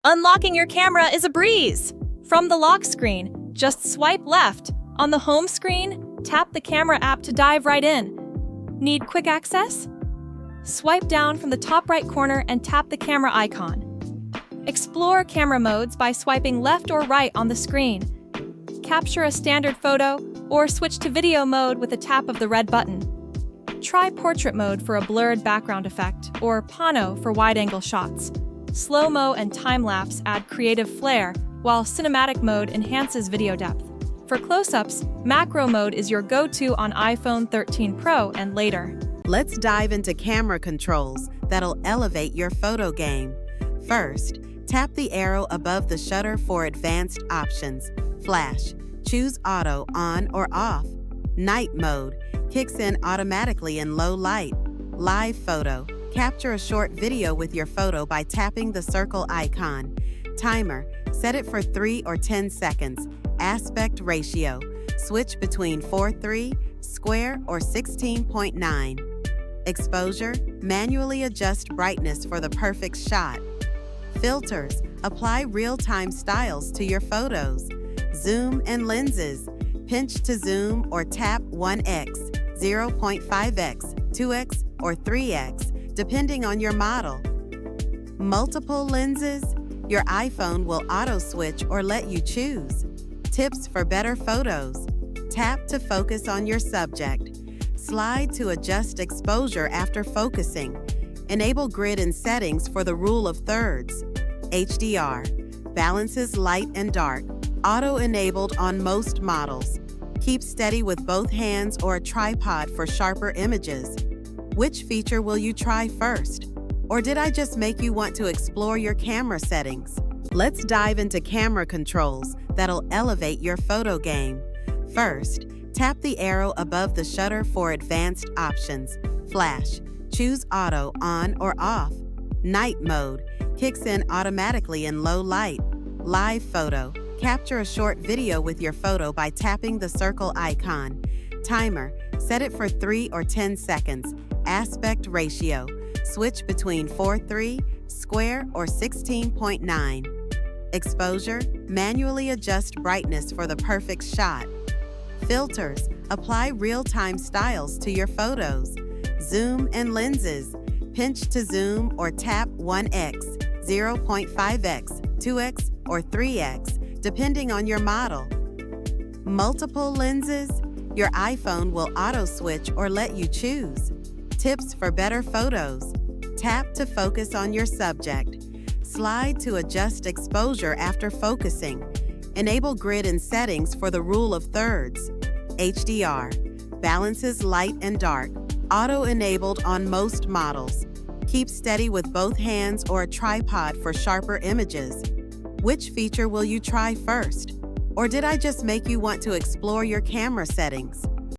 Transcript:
Unlocking your camera is a breeze. From the lock screen, just swipe left. On the home screen, tap the camera app to dive right in. Need quick access? Swipe down from the top right corner and tap the camera icon. Explore camera modes by swiping left or right on the screen. Capture a standard photo or switch to video mode with a tap of the red button. Try portrait mode for a blurred background effect or pano for wide-angle shots. Slow-mo and time-lapse add creative flair, while cinematic mode enhances video depth. For close-ups, macro mode is your go-to on iPhone 13 Pro and later. Let's dive into camera controls that'll elevate your photo game. First, tap the arrow above the shutter for advanced options. Flash, choose auto on or off. Night mode, kicks in automatically in low light. Live photo, capture a short video with your photo by tapping the circle icon. Timer, set it for 3 or 10 seconds. Aspect ratio, switch between 4:3, square, or 16:9. Exposure, manually adjust brightness for the perfect shot. Filters, apply real-time styles to your photos. Zoom and lenses, pinch to zoom or tap 1x, 0.5x, 2x, or 3x, depending on your model. Multiple lenses, your iPhone will auto-switch or let you choose. Tips for better photos. Tap to focus on your subject. Slide to adjust exposure after focusing. Enable grid and settings for the rule of thirds. HDR, balances light and dark. Auto-enabled on most models. Keep steady with both hands or a tripod for sharper images. Which feature will you try first? Or did I just make you want to explore your camera settings? Let's dive into camera controls that'll elevate your photo game. First, tap the arrow above the shutter for advanced options. Flash, choose auto on or off. Night mode, kicks in automatically in low light. Live photo, capture a short video with your photo by tapping the circle icon. Timer, set it for 3 or 10 seconds. Aspect ratio, switch between 4:3, square, or 16:9. Exposure, manually adjust brightness for the perfect shot. Filters, apply real-time styles to your photos. Zoom and lenses, pinch to zoom or tap 1x, 0.5x, 2x, or 3x, depending on your model. Multiple lenses, your iPhone will auto-switch or let you choose. Tips for better photos. Tap to focus on your subject. Slide to adjust exposure after focusing. Enable grid and settings for the rule of thirds. HDR, balances light and dark. Auto-enabled on most models. Keep steady with both hands or a tripod for sharper images. Which feature will you try first? Or did I just make you want to explore your camera settings?